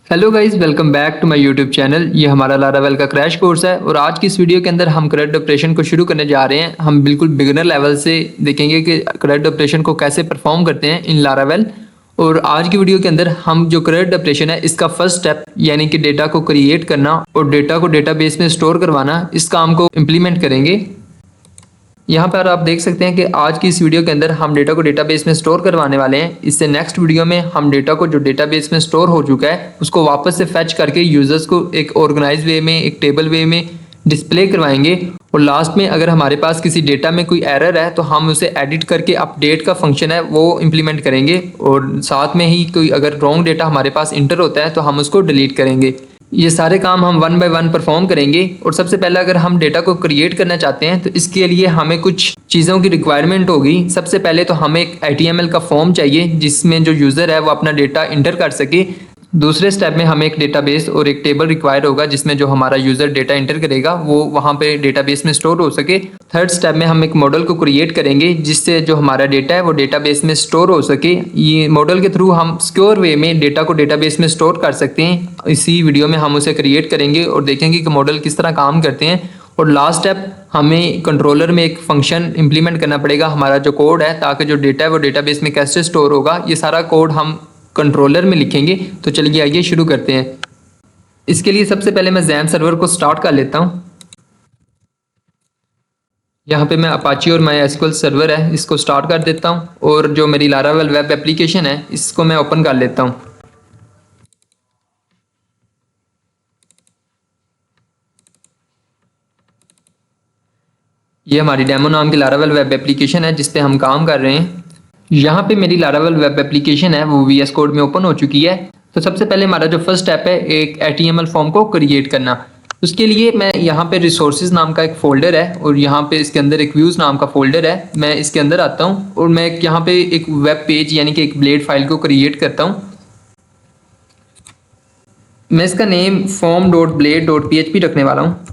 Hello guys, welcome back to my YouTube channel. ये हमारा Laravel का क्रैश कोर्स है और आज की इस वीडियो के अंदर हम करेक्ट ऑपरेशन को शुरू करने जा रहे हैं। हम बिल्कुल बिगिनर लेवल से देखेंगे कि करेक्ट ऑपरेशन को कैसे परफॉर्म करते हैं इन लारावेल। और आज की वीडियो के अंदर हम जो करेक्ट ऑपरेशन है इसका फर्स्ट स्टेप यानी कि डेटा को क्रिएट करना और डेटा को डेटाबेस में स्टोर करवाना, इस काम को इम्प्लीमेंट करेंगे। यहाँ पर आप देख सकते हैं कि आज की इस वीडियो के अंदर हम डेटा को डेटाबेस में स्टोर करवाने वाले हैं। इससे नेक्स्ट वीडियो में हम डेटा को जो डेटाबेस में स्टोर हो चुका है उसको वापस से फैच करके यूजर्स को एक ऑर्गेनाइज वे में, एक टेबल वे में डिस्प्ले करवाएंगे। और लास्ट में अगर हमारे पास किसी डेटा में कोई एरर है तो हम उसे एडिट करके अपडेट का फंक्शन है वो इम्प्लीमेंट करेंगे। और साथ में ही कोई अगर रॉन्ग डेटा हमारे पास इंटर होता है तो हम उसको डिलीट करेंगे। ये सारे काम हम वन बाय वन परफॉर्म करेंगे। और सबसे पहले अगर हम डेटा को क्रिएट करना चाहते हैं तो इसके लिए हमें कुछ चीज़ों की रिक्वायरमेंट होगी। सबसे पहले तो हमें एक HTML का फॉर्म चाहिए जिसमें जो यूज़र है वो अपना डेटा इंटर कर सके। दूसरे स्टेप में हमें एक डेटाबेस और एक टेबल रिक्वायर होगा जिसमें जो हमारा यूज़र डेटा इंटर करेगा वो वहाँ पे डेटाबेस में स्टोर हो सके। थर्ड स्टेप में हम एक मॉडल को क्रिएट करेंगे जिससे जो हमारा डेटा है वो डेटाबेस में स्टोर हो सके। ये मॉडल के थ्रू हम सिक्योर वे में डेटा को डेटाबेस में स्टोर कर सकते हैं। इसी वीडियो में हम उसे क्रिएट करेंगे और देखेंगे कि मॉडल किस तरह काम करते हैं। और लास्ट स्टेप, हमें कंट्रोलर में एक फंक्शन इंप्लीमेंट करना पड़ेगा हमारा जो कोड है, ताकि जो डेटा है वो डेटाबेस में कैसे स्टोर होगा ये सारा कोड हम कंट्रोलर में लिखेंगे। तो चलिए आइए शुरू करते हैं। इसके लिए सबसे पहले मैं जैम सर्वर को स्टार्ट कर लेता हूँ। यहाँ पे मैं अपाची और MySQL सर्वर है इसको स्टार्ट कर देता हूँ और जो मेरी लारावेल वेब एप्लीकेशन है इसको मैं ओपन कर लेता हूँ। ये हमारी डेमो नाम की लारावेल वेब एप्लीकेशन है जिस पे हम काम कर रहे हैं। यहाँ पे मेरी लारावेल वेब एप्लीकेशन है वो VS कोड में ओपन हो चुकी है। तो सबसे पहले हमारा जो फर्स्ट स्टेप है एक HTML फॉर्म को क्रिएट करना। उसके लिए मैं यहाँ पे रिसोर्सेज नाम का एक फोल्डर है और यहाँ पे इसके अंदर एक व्यूज नाम का फोल्डर है। मैं इसके अंदर आता हूँ और मैं यहाँ पे एक वेब पेज यानी कि एक ब्लेड फाइल को क्रिएट करता हूँ। मैं इसका नेम form.blade.php रखने वाला हूँ।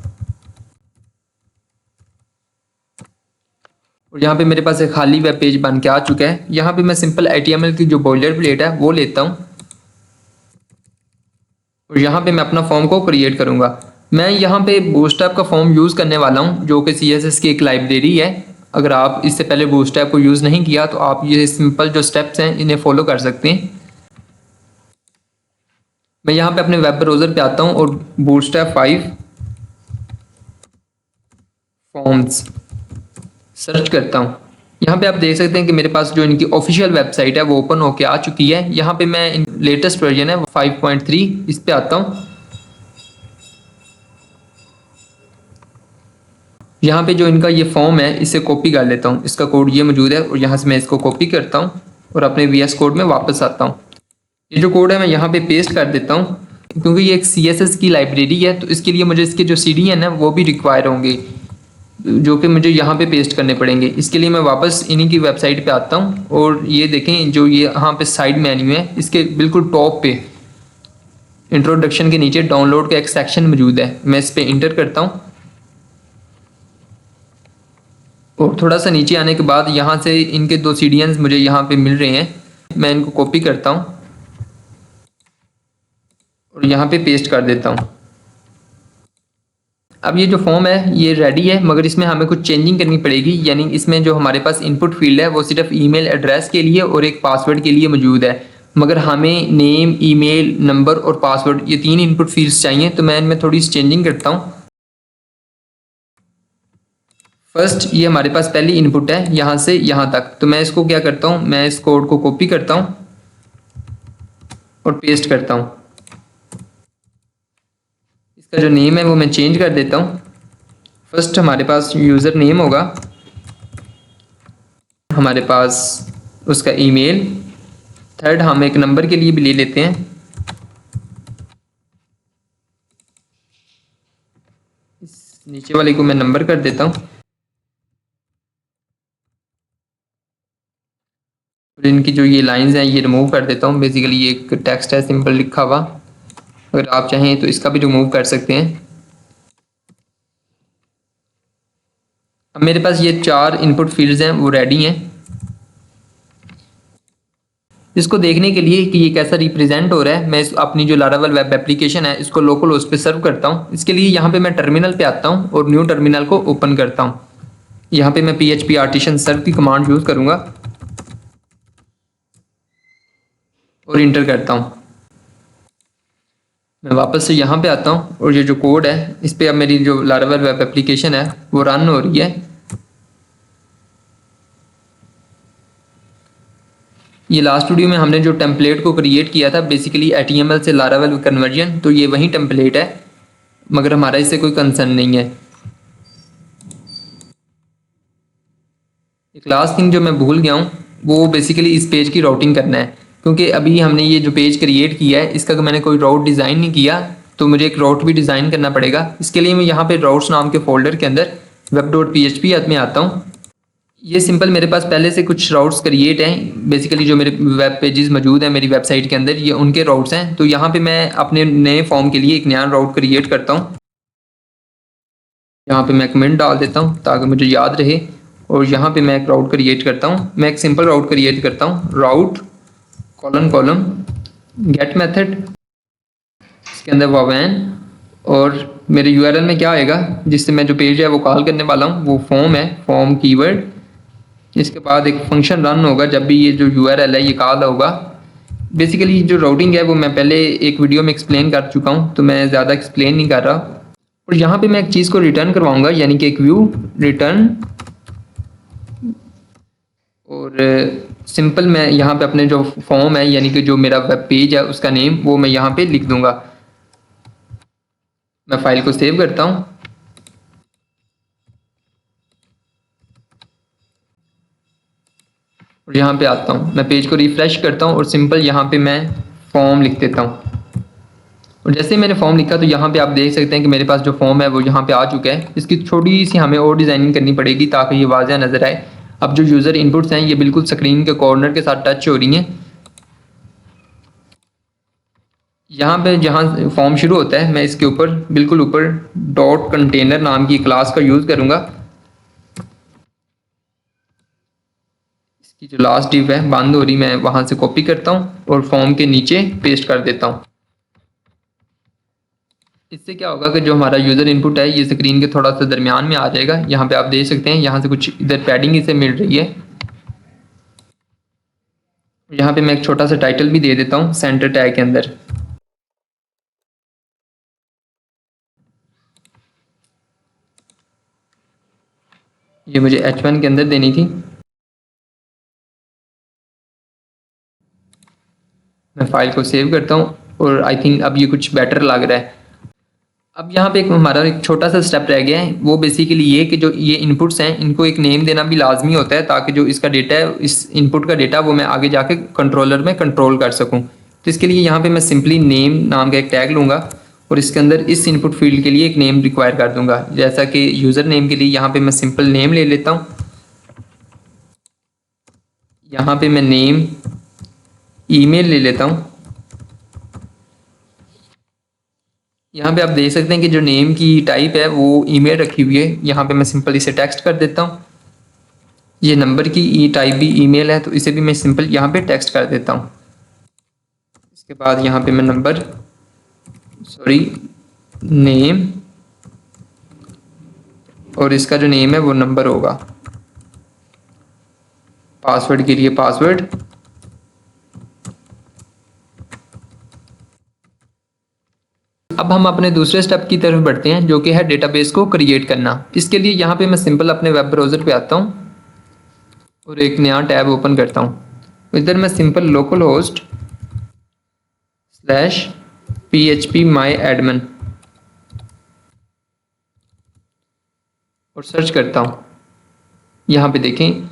और यहाँ पे मेरे पास एक खाली वेब पेज बन के आ चुका है। यहाँ पे मैं सिंपल HTML की जो बॉयलर प्लेट है वो लेता हूँ और यहाँ पे मैं अपना फॉर्म को क्रिएट करूँगा। मैं यहाँ पे बूटस्ट्रैप का फॉर्म यूज़ करने वाला हूँ जो कि CSS की एक लाइब्रेरी है। अगर आप इससे पहले बूटस्ट्रैप को यूज़ नहीं किया तो आप ये सिंपल जो स्टेप्स हैं इन्हें फॉलो कर सकते हैं। मैं यहाँ पे अपने वेब ब्राउज़र पे आता हूँ और बूटस्ट्रैप 5 फॉर्म्स सर्च करता हूँ। यहाँ पे आप देख सकते हैं कि मेरे पास जो इनकी ऑफिशियल वेबसाइट है वो ओपन होके आ चुकी है। यहाँ पे मैं लेटेस्ट वर्जन है 5.3 इस पे आता हूँ। यहाँ पे जो इनका ये फॉर्म है इसे कॉपी कर लेता हूँ। इसका कोड ये मौजूद है और यहाँ से मैं इसको कॉपी करता हूँ और अपने VS कोड में वापस आता हूँ। ये जो कोड है मैं यहाँ पे पेस्ट कर देता हूँ। क्योंकि ये एक CSS की लाइब्रेरी है तो इसके लिए मुझे इसके जो CDN है वो भी रिक्वायर होंगे जो कि मुझे यहाँ पे पेस्ट करने पड़ेंगे। इसके लिए मैं वापस इन्हीं की वेबसाइट पे आता हूँ और ये देखें जो ये यहाँ पे साइड मेन्यू है इसके बिल्कुल टॉप पे इंट्रोडक्शन के नीचे डाउनलोड का एक सेक्शन मौजूद है। मैं इस पर इंटर करता हूँ और थोड़ा सा नीचे आने के बाद यहाँ से इनके दो CDNs मुझे यहाँ पे मिल रहे हैं। मैं इनको कॉपी करता हूँ और यहाँ पे पेस्ट कर देता हूँ। अब ये जो फॉर्म है ये रेडी है मगर इसमें हमें कुछ चेंजिंग करनी पड़ेगी। यानी इसमें जो हमारे पास इनपुट फील्ड है वो सिर्फ ईमेल एड्रेस के लिए और एक पासवर्ड के लिए मौजूद है, मगर हमें नेम, ईमेल, नंबर और पासवर्ड ये 3 इनपुट फील्ड्स चाहिए। तो मैं इनमें थोड़ी सी चेंजिंग करता हूँ। फर्स्ट ये हमारे पास पहली इनपुट है यहाँ से यहाँ तक। तो मैं इसको क्या करता हूँ, मैं इस कोड को कॉपी करता हूँ और पेस्ट करता हूँ। इसका जो नेम है वो मैं चेंज कर देता हूँ। फर्स्ट हमारे पास यूज़र नेम होगा, हमारे पास उसका ईमेल, थर्ड हम एक नंबर के लिए भी ले लेते हैं। इस नीचे वाले को मैं नंबर कर देता हूँ और इनकी जो ये लाइंस हैं ये रिमूव कर देता हूँ। बेसिकली ये एक टेक्स्ट है सिंपल लिखा हुआ, अगर आप चाहें तो इसका भी रिमूव कर सकते हैं। अब मेरे पास ये 4 इनपुट फील्ड्स हैं वो रेडी हैं। इसको देखने के लिए कि ये कैसा रिप्रेजेंट हो रहा है, मैं अपनी जो लारावेल वेब एप्लीकेशन है इसको लोकल होस्ट पे सर्व करता हूँ। इसके लिए यहाँ पे मैं टर्मिनल पे आता हूँ और न्यू टर्मिनल को ओपन करता हूँ। यहाँ पे मैं PHP आर्टिशन सर्व की कमांड यूज़ करूँगा और इंटर करता हूँ। मैं वापस से यहाँ पे आता हूँ और ये जो कोड है इस पर अब मेरी जो लारावेल वेब एप्लीकेशन है वो रन हो रही है। ये लास्ट वीडियो में हमने जो टेम्पलेट को क्रिएट किया था बेसिकली HTML से लारावेल कन्वर्जन, तो ये वही टेम्पलेट है, मगर हमारा इससे कोई कंसर्न नहीं है। एक लास्ट थिंग जो मैं भूल गया हूँ वो बेसिकली इस पेज की राउटिंग करना है, क्योंकि अभी हमने ये जो पेज क्रिएट किया है इसका मैंने कोई राउट डिज़ाइन नहीं किया, तो मुझे एक राउट भी डिज़ाइन करना पड़ेगा। इसके लिए मैं यहाँ पे राउट्स नाम के फोल्डर के अंदर web.php में आता हूँ। ये सिंपल मेरे पास पहले से कुछ राउट्स क्रिएट हैं, बेसिकली जो मेरे वेब पेजेस मौजूद हैं मेरी वेबसाइट के अंदर, ये उनके राउट्स हैं। तो यहाँ पे मैं अपने नए फॉर्म के लिए एक नया राउट क्रिएट करता हूँ। यहाँ पे मैं कमेंट डाल देता हूँ ताकि मुझे याद रहे, और यहाँ पे मैं एक राउट क्रिएट करता हूँ। मैं एक सिंपल राउट क्रिएट करता हूँ, राउट कॉलम गेट मेथड, इसके अंदर वावैन, और मेरे यूआरएल में क्या आएगा जिससे मैं जो पेज है वो कॉल करने वाला हूँ वो फॉर्म है, फॉर्म कीवर्ड। इसके बाद एक फंक्शन रन होगा जब भी ये जो यूआरएल है ये कॉल होगा। बेसिकली जो राउटिंग है वो मैं पहले एक वीडियो में एक्सप्लेन कर चुका हूँ, तो मैं ज़्यादा एक्सप्लेन नहीं कर रहा। और यहाँ पे मैं एक चीज़ को रिटर्न करवाऊँगा, यानी कि एक व्यू रिटर्न, और सिंपल मैं यहाँ पे अपने जो फॉर्म है यानी कि जो मेरा वेब पेज है उसका नेम वो मैं यहाँ पे लिख दूँगा। मैं फाइल को सेव करता हूँ और यहाँ पे आता हूँ, मैं पेज को रिफ्रेश करता हूँ और सिंपल यहाँ पे मैं फॉर्म लिख देता हूँ। और जैसे ही मैंने फॉर्म लिखा तो यहाँ पे आप देख सकते हैं कि मेरे पास जो फॉर्म है वो यहाँ पे आ चुका है। इसकी थोड़ी सी हमें और डिज़ाइनिंग करनी पड़ेगी ताकि ये वाज़ह नज़र आए। अब जो यूज़र इनपुट्स हैं ये बिल्कुल स्क्रीन के कॉर्नर के साथ टच हो रही हैं। यहाँ पे जहाँ फॉर्म शुरू होता है मैं इसके ऊपर बिल्कुल ऊपर डॉट कंटेनर नाम की क्लास का यूज़ करूँगा। इसकी जो लास्ट डिव है बंद हो रही, मैं वहाँ से कॉपी करता हूँ और फॉर्म के नीचे पेस्ट कर देता हूँ। इससे क्या होगा कि जो हमारा यूज़र इनपुट है ये स्क्रीन के थोड़ा सा दरमियान में आ जाएगा। यहाँ पे आप देख सकते हैं यहाँ से कुछ इधर पैडिंग इसे मिल रही है। यहाँ पे मैं एक छोटा सा टाइटल भी दे देता हूँ सेंटर टैग के अंदर। ये मुझे H1 के अंदर देनी थी। मैं फाइल को सेव करता हूँ और आई थिंक अब ये कुछ बेटर लग रहा है। अब यहाँ पे हमारा एक छोटा सा स्टेप रह गया है, वो बेसिकली ये कि जो ये इनपुट्स हैं इनको एक नेम देना भी लाजमी होता है ताकि जो इसका डेटा है इस इनपुट का डेटा वो मैं आगे जाके कंट्रोलर में कंट्रोल कर सकूँ। तो इसके लिए यहाँ पे मैं सिंपली नेम नाम का एक टैग लूँगा और इसके अंदर इस इनपुट फील्ड के लिए एक नेम रिक्वायर कर दूँगा। जैसा कि यूज़र नेम के लिए यहाँ पर मैं सिंपल नेम ले लेता हूँ। यहाँ पर मैं नेम ईमेल ले लेता हूँ। यहाँ पे आप देख सकते हैं कि जो नेम की टाइप है वो ईमेल रखी हुई है। यहाँ पे मैं सिंपल इसे टेक्स्ट कर देता हूँ। ये नंबर की ई टाइप भी ईमेल है तो इसे भी मैं सिंपल यहाँ पे टेक्स्ट कर देता हूँ। इसके बाद यहाँ पे मैं नेम, और इसका जो नेम है वो नंबर होगा। पासवर्ड के लिए पासवर्ड। अब हम अपने दूसरे स्टेप की तरफ बढ़ते हैं जो कि है डेटाबेस को क्रिएट करना। इसके लिए यहाँ पे मैं सिंपल अपने वेब ब्राउज़र पे आता हूँ और एक नया टैब ओपन करता हूँ। इधर मैं simple local host /php my admin और सर्च करता हूँ। यहाँ पे देखें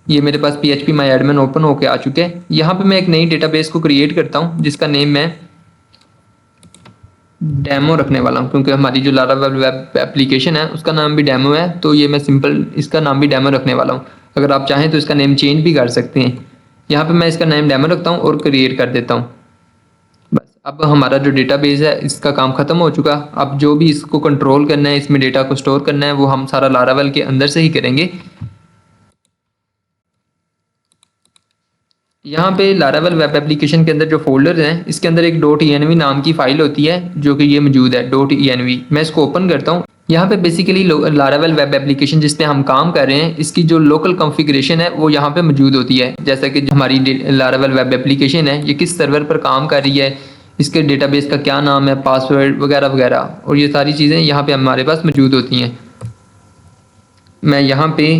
ये मेरे पास PHP my admin ओपन होके आ चुके हैं। यहाँ पे मैं एक नई डेटाबेस को क्रिएट करता हूँ जिसका नेम मैं डेमो रखने वाला हूँ, क्योंकि हमारी जो लारावेल वेब एप्लीकेशन है उसका नाम भी डेमो है, तो ये मैं सिंपल इसका नाम भी डेमो रखने वाला हूँ। अगर आप चाहें तो इसका नेम चेंज भी कर सकते हैं। यहाँ पे मैं इसका नेम डेमो रखता हूँ और क्रिएट कर देता हूँ। बस अब हमारा जो डेटाबेस है इसका काम ख़त्म हो चुका। अब जो भी इसको कंट्रोल करना है, इसमें डेटा को स्टोर करना है, वो हम सारा लारावेल के अंदर से ही करेंगे। यहाँ पे लारावेल वेब एप्लीकेशन के अंदर जो फोल्डर हैं इसके अंदर एक .env नाम की फाइल होती है जो कि ये मौजूद है .env। मैं इसको ओपन करता हूँ। यहाँ पे बेसिकली लारावेल वेब एप्लीकेशन जिस पे हम काम कर रहे हैं इसकी जो लोकल कॉन्फ़िगरेशन है वो यहाँ पे मौजूद होती है। जैसा कि हमारी लारावेल वेब एप्लीकेशन है ये किस सर्वर पर काम कर रही है, इसके डेटाबेस का क्या नाम है, पासवर्ड वगैरह वगैरह, और ये सारी चीज़ें यहाँ पे हमारे पास मौजूद होती हैं। मैं यहाँ पे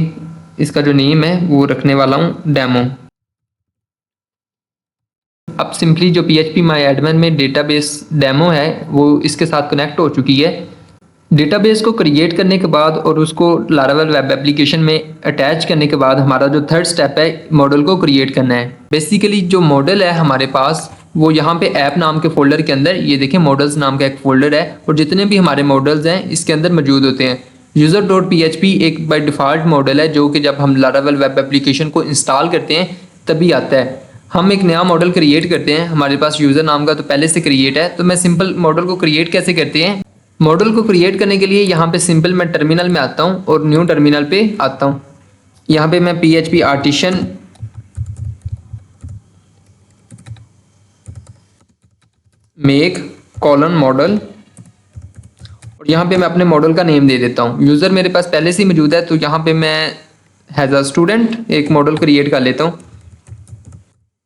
इसका जो नेम है वो रखने वाला हूँ डेमो। अब सिंपली जो PHP माई एडमिन में डेटाबेस डेमो है वो इसके साथ कनेक्ट हो चुकी है। डेटाबेस को क्रिएट करने के बाद और उसको लारावेल वेब एप्लीकेशन में अटैच करने के बाद हमारा जो थर्ड स्टेप है मॉडल को क्रिएट करना है। बेसिकली जो मॉडल है हमारे पास वो यहाँ पे ऐप नाम के फोल्डर के अंदर, ये देखें मॉडल्स नाम का एक फोल्डर है और जितने भी हमारे मॉडल्स हैं इसके अंदर मौजूद होते हैं। user.php एक बाय डिफ़ॉल्ट मॉडल है जो कि जब हम लारावेल वेब एप्लीकेशन को इंस्टॉल करते हैं तभी आता है। हम एक नया मॉडल क्रिएट करते हैं, हमारे पास यूज़र नाम का तो पहले से क्रिएट है, तो मैं सिंपल मॉडल को क्रिएट कैसे करते हैं। मॉडल को क्रिएट करने के लिए यहाँ पे सिंपल मैं टर्मिनल में आता हूँ और न्यू टर्मिनल पे आता हूँ। यहाँ पे मैं PHP artisan make colon model और यहाँ पे मैं अपने मॉडल का नेम दे देता हूँ। यूज़र मेरे पास पहले से ही मौजूद है तो यहाँ पे मैं हैज़ अ स्टूडेंट एक मॉडल क्रिएट कर लेता हूँ।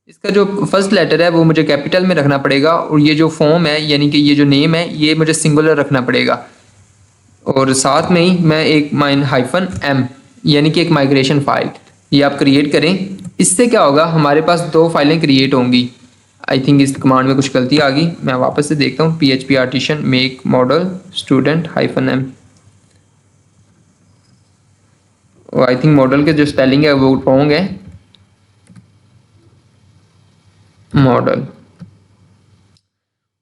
इसका जो फर्स्ट लेटर है वो मुझे कैपिटल में रखना पड़ेगा और ये जो फॉर्म है यानी कि ये जो नेम है ये मुझे सिंगुलर रखना पड़ेगा। और साथ में ही मैं एक -m यानी कि एक माइग्रेशन फाइल ये आप क्रिएट करें। इससे क्या होगा, हमारे पास दो फाइलें क्रिएट होंगी। आई थिंक इस कमांड में कुछ गलती आ गई, मैं वापस से देखता हूँ। PHP artisan make model student -m। I think model के जो स्पेलिंग है वो रॉन्ग है। मॉडल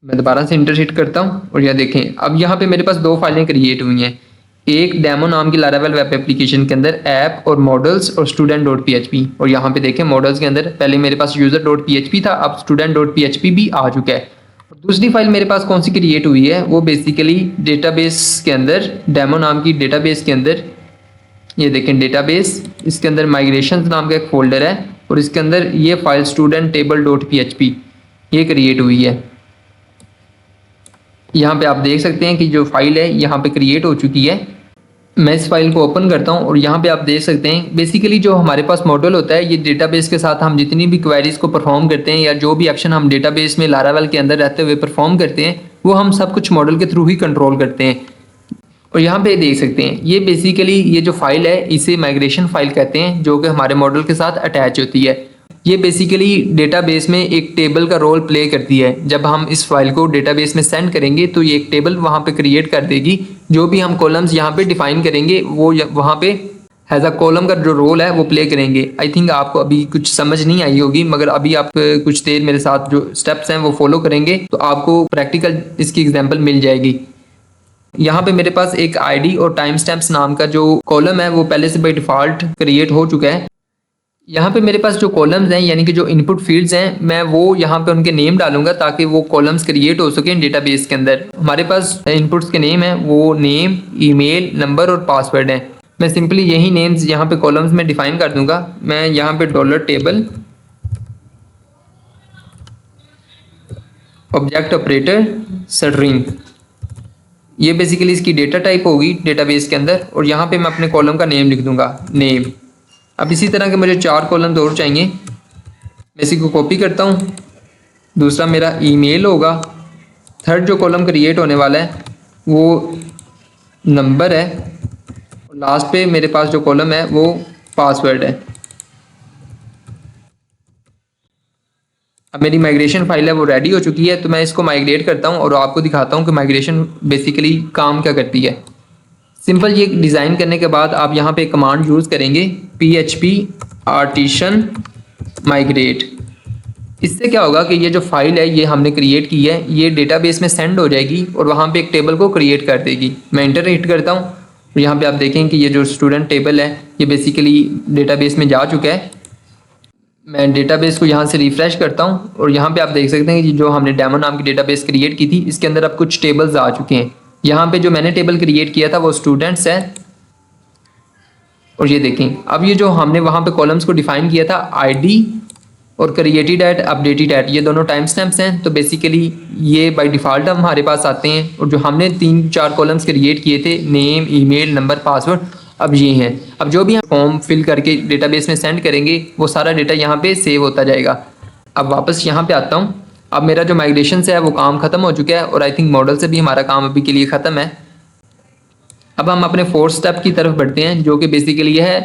मैं दोबारा से इंटर हिट करता हूँ और यह देखें अब यहाँ पे मेरे पास दो फाइलें क्रिएट हुई हैं। एक डेमो नाम की लारावेल वेब एप्लीकेशन के अंदर ऐप और मॉडल्स और student.php, और यहाँ पे देखें मॉडल्स के अंदर पहले मेरे पास user.php था, अब student.php भी आ चुका है। और दूसरी फाइल मेरे पास कौन सी क्रिएट हुई है वो बेसिकली डेटाबेस के अंदर, डेमो नाम की डेटाबेस के अंदर, ये देखें डेटाबेस, इसके अंदर माइग्रेशन नाम का एक फोल्डर है और इसके अंदर ये फाइल student_table.php ये क्रिएट हुई है। यहाँ पे आप देख सकते हैं कि जो फाइल है यहाँ पे क्रिएट हो चुकी है। मैं इस फाइल को ओपन करता हूँ और यहाँ पे आप देख सकते हैं बेसिकली जो हमारे पास मॉडल होता है ये डेटाबेस के साथ हम जितनी भी क्वेरीज को परफॉर्म करते हैं या जो भी एक्शन हम डेटाबेस में लारावेल के अंदर रहते हुए परफॉर्म करते हैं वो हम सब कुछ मॉडल के थ्रू ही कंट्रोल करते हैं। और यहाँ पे देख सकते हैं ये बेसिकली ये जो फाइल है इसे माइग्रेशन फाइल कहते हैं जो कि हमारे मॉडल के साथ अटैच होती है। ये बेसिकली डेटाबेस में एक टेबल का रोल प्ले करती है। जब हम इस फाइल को डेटाबेस में सेंड करेंगे तो ये एक टेबल वहाँ पे क्रिएट कर देगी। जो भी हम कॉलम्स यहाँ पे डिफाइन करेंगे वो वहाँ पे हैज़ अ कॉलम का जो रोल है वो प्ले करेंगे। आई थिंक आपको अभी कुछ समझ नहीं आई होगी, मगर अभी आप कुछ देर मेरे साथ जो स्टेप्स हैं वो फॉलो करेंगे तो आपको प्रैक्टिकल इसकी एग्जाम्पल मिल जाएगी। यहाँ पे मेरे पास एक आईडी और टाइम स्टैम्प्स नाम का जो कॉलम है वो पहले से बाय डिफ़ॉल्ट क्रिएट हो चुका है। यहाँ पे मेरे पास जो कॉलम्स हैं यानी कि जो इनपुट फील्ड्स हैं मैं वो यहाँ पे उनके नेम डालूंगा ताकि वो कॉलम्स क्रिएट हो सकें डेटाबेस के अंदर। हमारे पास इनपुट्स के नेम हैं वो नेम, ईमेल, नंबर और पासवर्ड हैं। मैं सिंपली यही नेम्स यहाँ पे कॉलम्स में डिफाइन कर दूंगा। मैं यहाँ पे $टेबल ऑब्जेक्ट ऑपरेटर स्ट्रिंग, ये बेसिकली इसकी डेटा टाइप होगी डेटाबेस के अंदर, और यहाँ पे मैं अपने कॉलम का नेम लिख दूंगा नेम। अब इसी तरह के मुझे 4 कॉलम और चाहिए। मैं इसी को कॉपी करता हूँ। दूसरा मेरा ईमेल होगा। थर्ड जो कॉलम क्रिएट होने वाला है वो नंबर है और लास्ट पे मेरे पास जो कॉलम है वो पासवर्ड है। अब मेरी माइग्रेशन फाइल है वो रेडी हो चुकी है तो मैं इसको माइग्रेट करता हूँ और आपको दिखाता हूँ कि माइग्रेशन बेसिकली काम क्या करती है। सिंपल ये डिज़ाइन करने के बाद आप यहाँ पे कमांड यूज़ करेंगे PHP आर्टिशन माइग्रेट। इससे क्या होगा कि ये जो फाइल है ये हमने क्रिएट की है ये डेटाबेस में सेंड हो जाएगी और वहाँ पे एक टेबल को क्रिएट कर देगी। मैं इंटर हिट करता हूँ और यहाँ पे आप देखें कि ये जो स्टूडेंट टेबल है ये बेसिकली डेटाबेस में जा चुका है। मैं डेटाबेस को यहाँ से रिफ़्रेश करता हूँ और यहाँ पे आप देख सकते हैं कि जो हमने डेमो नाम की डेटाबेस क्रिएट की थी इसके अंदर अब कुछ टेबल्स आ चुके हैं। यहाँ पे जो मैंने टेबल क्रिएट किया था वो स्टूडेंट्स है और ये देखें अब ये जो हमने वहाँ पे कॉलम्स को डिफाइन किया था आईडी और क्रिएटेड एट अपडेटेड एट ये दोनों टाइम स्टैम्प्स हैं। तो बेसिकली ये बाय डिफ़ॉल्ट हमारे पास आते हैं और जो हमने 3-4 कॉलम्स क्रिएट किए थे नेम, ईमेल, नंबर, पासवर्ड, अब ये हैं। अब जो भी हम फॉर्म फिल करके डेटाबेस में सेंड करेंगे वो सारा डेटा यहाँ पे सेव होता जाएगा। अब वापस यहाँ पे आता हूँ। अब मेरा जो माइग्रेशन से है वो काम ख़त्म हो चुका है और आई थिंक मॉडल से भी हमारा काम अभी के लिए ख़त्म है। अब हम अपने फोर्थ स्टेप की तरफ बढ़ते हैं जो कि बेसिकली है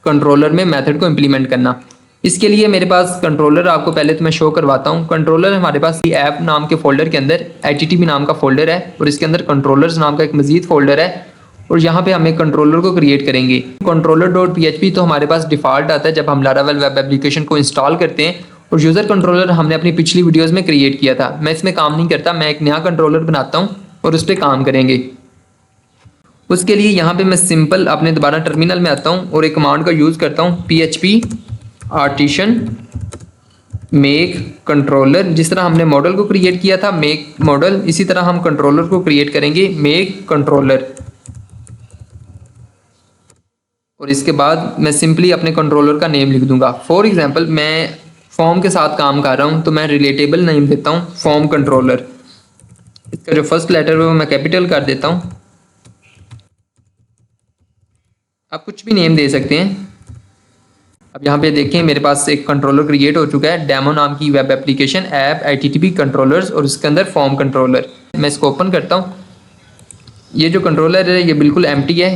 कंट्रोलर में मेथड को इम्प्लीमेंट करना। इसके लिए मेरे पास कंट्रोलर आपको पहले तो मैं शो करवाता हूँ। कंट्रोलर हमारे पास ऐप नाम के फोल्डर के अंदर HTTP नाम का फोल्डर है और इसके अंदर कंट्रोलर्स नाम का एक मजीद फोल्डर है और यहाँ पे हम एक कंट्रोलर को क्रिएट करेंगे। controller.php तो हमारे पास डिफ़ॉल्ट आता है जब हम लारावेल वेब एप्लीकेशन को इंस्टॉल करते हैं और यूज़र कंट्रोलर हमने अपनी पिछली वीडियोस में क्रिएट किया था। मैं इसमें काम नहीं करता, मैं एक नया कंट्रोलर बनाता हूँ और उस पर काम करेंगे। उसके लिए यहाँ पे मैं सिंपल अपने दोबारा टर्मिनल में आता हूँ और एक कमांड का यूज़ करता हूँ PHP आर्टिशन मेक कंट्रोलर। जिस तरह हमने मॉडल को क्रिएट किया था मेक मॉडल, इसी तरह हम कंट्रोलर को क्रिएट करेंगे मेक कंट्रोलर। और इसके बाद मैं सिंपली अपने कंट्रोलर का नेम लिख दूंगा। फॉर एग्जांपल मैं फॉर्म के साथ काम कर रहा हूँ तो मैं रिलेटेबल नेम देता हूँ फॉर्म कंट्रोलर। इसका जो फर्स्ट लेटर है वो मैं कैपिटल कर देता हूँ। आप कुछ भी नेम दे सकते हैं। अब यहाँ पे देखें मेरे पास एक कंट्रोलर क्रिएट हो चुका है, डेमो नाम की web application app HTTP controllers और इसके अंदर फॉर्म कंट्रोलर। मैं इसको ओपन करता हूँ। ये जो कंट्रोलर है ये बिल्कुल एम्प्टी है।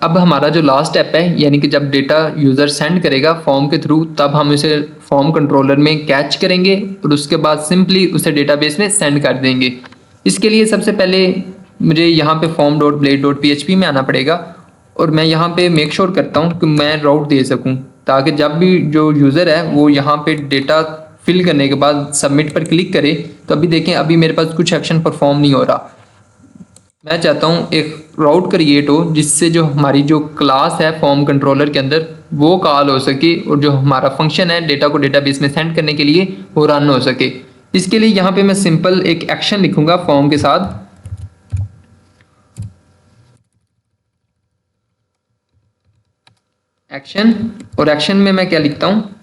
अब हमारा जो लास्ट स्टेप है यानी कि जब डेटा यूज़र सेंड करेगा फॉर्म के थ्रू तब हम इसे फॉर्म कंट्रोलर में कैच करेंगे और उसके बाद सिंपली उसे डेटाबेस में सेंड कर देंगे। इसके लिए सबसे पहले मुझे यहाँ पे form.blade.php में आना पड़ेगा और मैं यहाँ पे मेक श्योर करता हूँ कि मैं राउट दे सकूँ ताकि जब भी जो यूज़र है वो यहाँ पे डेटा फिल करने के बाद सबमिट पर क्लिक करे तो अभी देखें अभी मेरे पास कुछ एक्शन परफॉर्म नहीं हो रहा। मैं चाहता हूँ एक राउट क्रिएट हो जिससे जो हमारी जो क्लास है फॉर्म कंट्रोलर के अंदर वो कॉल हो सके और जो हमारा फंक्शन है डेटा को डेटाबेस में सेंड करने के लिए वो रन हो सके। इसके लिए यहाँ पे मैं सिंपल एक एक्शन लिखूंगा फॉर्म के साथ। एक्शन, और एक्शन में मैं क्या लिखता हूँ,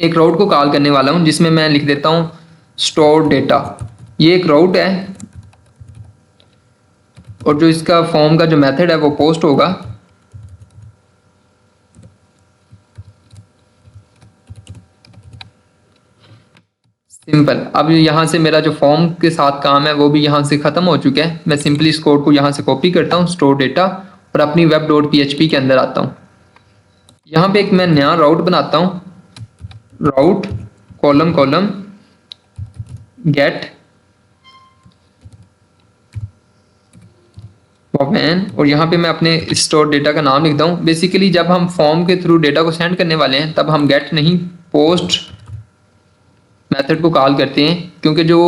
एक राउट को कॉल करने वाला हूँ जिसमें मैं लिख देता हूँ स्टोर डेटा। ये एक राउट है और जो इसका फॉर्म का जो मेथड है वो पोस्ट होगा। सिंपल। अब यहाँ से मेरा जो फॉर्म के साथ काम है वो भी यहाँ से ख़त्म हो चुका है। मैं सिंपली इस कोड को यहाँ से कॉपी करता हूँ स्टोर डेटा और अपनी web.php के अंदर आता हूँ। यहाँ पे एक मैं नया राउट बनाता हूँ, राउट कॉलम कॉलम गेट वैन और यहाँ पे मैं अपने स्टोर डेटा का नाम लिखता हूँ। बेसिकली जब हम फॉर्म के थ्रू डेटा को सेंड करने वाले हैं तब हम गेट नहीं पोस्ट मेथड को कॉल करते हैं क्योंकि जो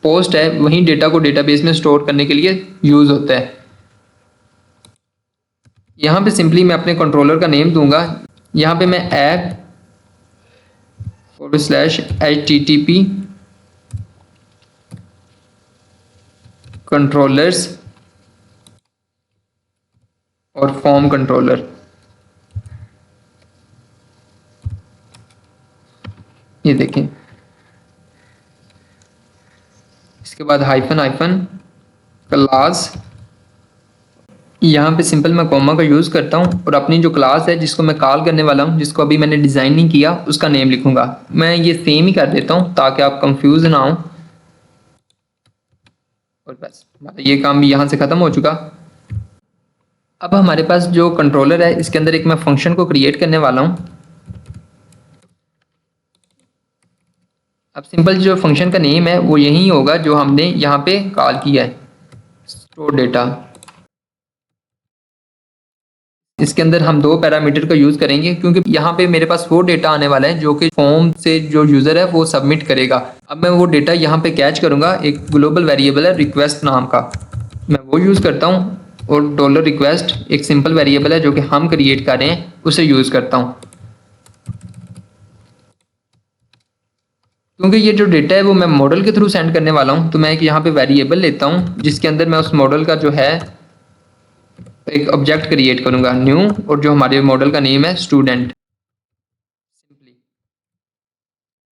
पोस्ट है वही डेटा को डेटाबेस में स्टोर करने के लिए यूज़ होता है। यहाँ पे सिंपली मैं अपने कंट्रोलर का नेम दूंगा। यहाँ पे मैं app/http कंट्रोलर्स और फॉर्म कंट्रोलर, ये देखें। इसके बाद हाइफन क्लास, यहाँ पे सिंपल मैं कॉमा का यूज़ करता हूँ और अपनी जो क्लास है जिसको मैं कॉल करने वाला हूँ, जिसको अभी मैंने डिज़ाइन नहीं किया, उसका नेम लिखूंगा। मैं ये सेम ही कर देता हूँ ताकि आप कंफ्यूज ना हो। और बस ये काम भी यहाँ से ख़त्म हो चुका। अब हमारे पास जो कंट्रोलर है इसके अंदर एक मैं फंक्शन को क्रिएट करने वाला हूँ। अब सिंपल जो फंक्शन का नेम है वो यही होगा जो हमने यहाँ पे कॉल किया है, स्टोर डेटा। इसके अंदर हम 2 पैरामीटर का यूज़ करेंगे क्योंकि यहाँ पे मेरे पास वो डेटा आने वाला है जो कि फॉर्म से जो यूज़र है वो सबमिट करेगा। अब मैं वो डेटा यहाँ पे कैच करूँगा। एक ग्लोबल वेरिएबल है रिक्वेस्ट नाम का, मैं वो यूज़ करता हूँ और $request एक सिंपल वेरिएबल है जो कि हम क्रिएट कर रहे हैं, उसे यूज़ करता हूँ। क्योंकि ये जो डेटा है वो मैं मॉडल के थ्रू सेंड करने वाला हूँ तो मैं एक यहाँ पे वेरिएबल लेता हूँ जिसके अंदर मैं उस मॉडल का जो है एक ऑब्जेक्ट क्रिएट करूँगा न्यू और जो हमारे मॉडल का नेम है स्टूडेंट। सिंपली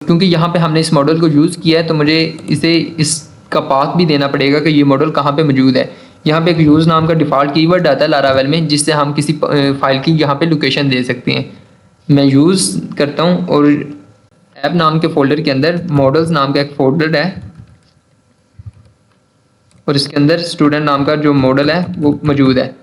क्योंकि यहाँ पे हमने इस मॉडल को यूज़ किया है तो मुझे इसे इसका पाथ भी देना पड़ेगा कि ये मॉडल कहाँ पे मौजूद है। यहाँ पे एक यूज़ नाम का डिफ़ॉल्ट कीवर्ड आता है लारावेल में, जिससे हम किसी फाइल की यहाँ पे लोकेशन दे सकते हैं। मैं यूज़ करता हूँ और ऐप नाम के फोल्डर के अंदर मॉडल्स नाम का एक फोल्डर है और इसके अंदर स्टूडेंट नाम का जो मॉडल है वो मौजूद है।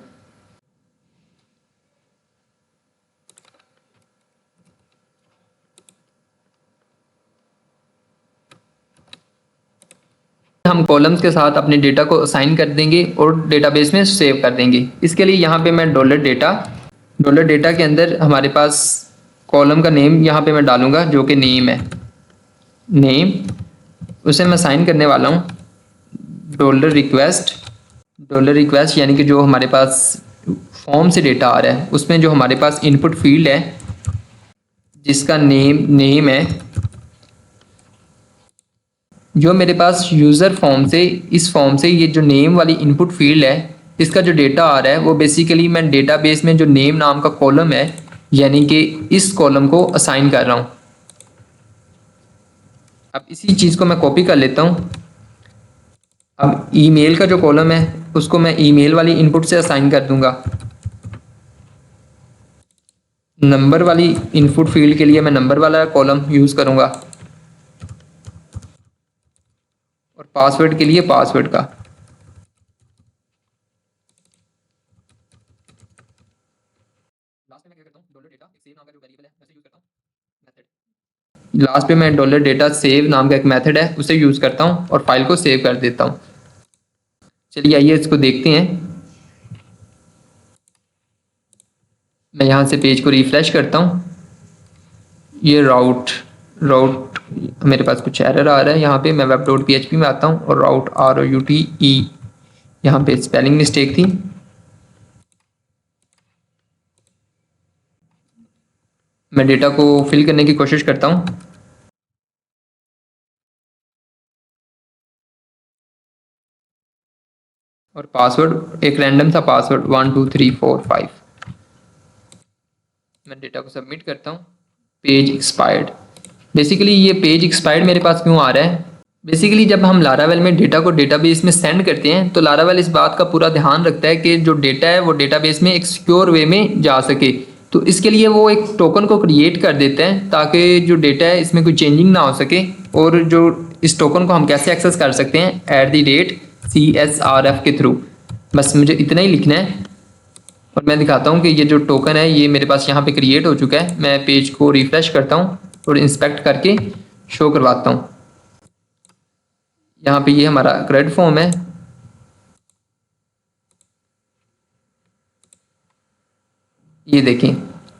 हम कॉलम्स के साथ अपने डेटा को असाइन कर देंगे और डेटाबेस में सेव कर देंगे। इसके लिए यहाँ पे मैं डॉलर डेटा के अंदर हमारे पास कॉलम का नेम यहाँ पे मैं डालूंगा जो कि नेम है। नेम उसे मैं असाइन करने वाला हूँ डॉलर रिक्वेस्ट यानी कि जो हमारे पास फॉर्म से डेटा आ रहा है उसमें जो हमारे पास इनपुट फील्ड है जिसका नेम है, जो मेरे पास यूज़र फॉर्म से इस फॉर्म से ये जो नेम वाली इनपुट फील्ड है इसका जो डेटा आ रहा है वो बेसिकली मैं डेटाबेस में जो नेम नाम का कॉलम है यानी कि इस कॉलम को असाइन कर रहा हूँ। अब इसी चीज़ को मैं कॉपी कर लेता हूँ। अब ईमेल का जो कॉलम है उसको मैं ईमेल वाली इनपुट से असाइन कर दूंगा। नंबर वाली इनपुट फील्ड के लिए मैं नंबर वाला कॉलम यूज़ करूँगा और पासवर्ड के लिए पासवर्ड का। लास्ट पे मैं डॉलर डेटा सेव नाम का एक मेथड है उसे यूज़ करता हूँ और फाइल को सेव कर देता हूँ। चलिए आइए इसको देखते हैं। मैं यहाँ से पेज को रिफ्रेश करता हूँ। ये राउट मेरे पास कुछ एरर आ रहा है यहाँ पे। मैं web.php में आता हूँ और राउट ROUTE यहाँ पे स्पेलिंग मिस्टेक थी। मैं डेटा को फिल करने की कोशिश करता हूँ। और पासवर्ड एक रैंडम था पासवर्ड 1 2 3 4 5। मैं डेटा को सबमिट करता हूँ। Page expired. बेसिकली ये पेज एक्सपायर्ड मेरे पास क्यों आ रहा है? बेसिकली जब हम लारावेल में डेटा को डेटाबेस में सेंड करते हैं तो लारावेल इस बात का पूरा ध्यान रखता है कि जो डेटा है वो डेटाबेस में एक सिक्योर वे में जा सके। तो इसके लिए वो एक टोकन को क्रिएट कर देते हैं ताकि जो डेटा है इसमें कोई चेंजिंग ना हो सके। और जो इस टोकन को हम कैसे एक्सेस कर सकते हैं @CSRF के थ्रू। बस मुझे इतना ही लिखना है और मैं दिखाता हूँ कि ये जो टोकन है ये मेरे पास यहाँ पे क्रिएट हो चुका है। मैं पेज को रिफ्रेश करता हूँ और इंस्पेक्ट करके शो करवाता हूँ। यहाँ पे ये हमारा क्रेडिट फॉर्म है। ये देखें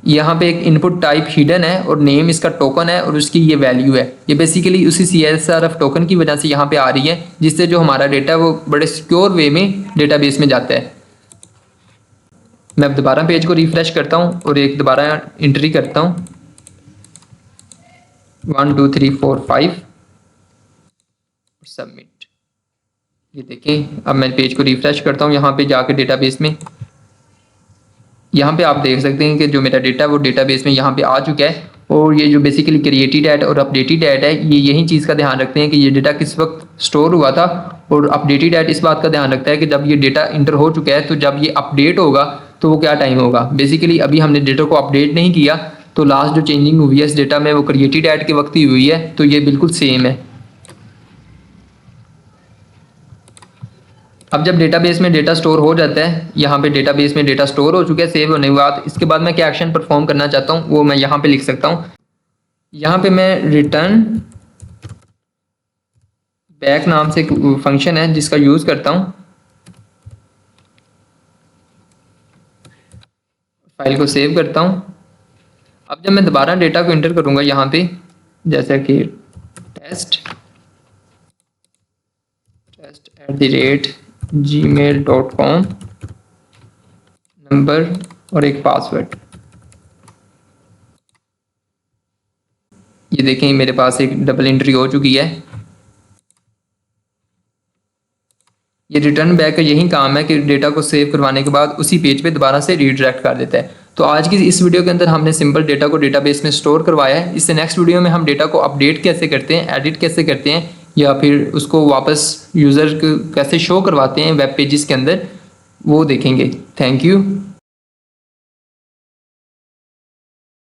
यहाँ पे एक इनपुट टाइप हिडन है और नेम इसका टोकन है और उसकी ये वैल्यू है। ये बेसिकली उसी CSRF टोकन की वजह से यहाँ पे आ रही है जिससे जो हमारा डेटा है वो बड़े सिक्योर वे में डेटाबेस में जाता है। मैं अब दोबारा पेज को रिफ्रेश करता हूँ और एक दोबारा एंट्री करता हूँ 1 2 3 4 5 सबमिट। ये देखें अब मैं पेज को रिफ्रेश करता हूँ यहाँ पे जाके डेटाबेस में। यहाँ पे आप देख सकते हैं कि जो मेरा डेटा है वो डेटाबेस में यहाँ पे आ चुका है। और ये जो बेसिकली क्रिएटेड ऐड और अपडेटेड ऐड है ये यही चीज़ का ध्यान रखते हैं कि ये डेटा किस वक्त स्टोर हुआ था। और अपडेटेड ऐड इस बात का ध्यान रखता है कि जब ये डेटा इंटर हो चुका है तो जब ये अपडेट होगा तो वो क्या टाइम होगा। बेसिकली अभी हमने डेटा को अपडेट नहीं किया तो लास्ट जो चेंजिंग हुई है इस डेटा में वो क्रिएटेड ऐड के वक्त ही हुई है। तो ये बिल्कुल सेम है। अब जब डेटाबेस में डेटा स्टोर हो जाता है, यहाँ पे डेटाबेस में डेटा स्टोर हो चुका है सेव होने के बाद, इसके बाद मैं क्या एक्शन परफॉर्म करना चाहता हूँ वो मैं यहाँ पे लिख सकता हूँ। यहाँ पे मैं रिटर्न बैक नाम से एक फंक्शन है जिसका यूज़ करता हूँ। फाइल को सेव करता हूँ। अब जब मैं दोबारा डेटा को इंटर करूँगा यहाँ पे जैसा कि टेस्ट @gmail.com नंबर और एक पासवर्ड। ये देखें मेरे पास एक डबल एंट्री हो चुकी है। ये रिटर्न बैक का यही काम है कि डेटा को सेव करवाने के बाद उसी पेज पे दोबारा से रीडायरेक्ट कर देता है। तो आज की इस वीडियो के अंदर हमने सिंपल डेटा को डेटाबेस में स्टोर करवाया है। इससे नेक्स्ट वीडियो में हम डेटा को अपडेट कैसे करते हैं, एडिट कैसे करते हैं, या फिर उसको वापस यूज़र को कैसे शो करवाते हैं वेब पेजेस के अंदर, वो देखेंगे। Thank you.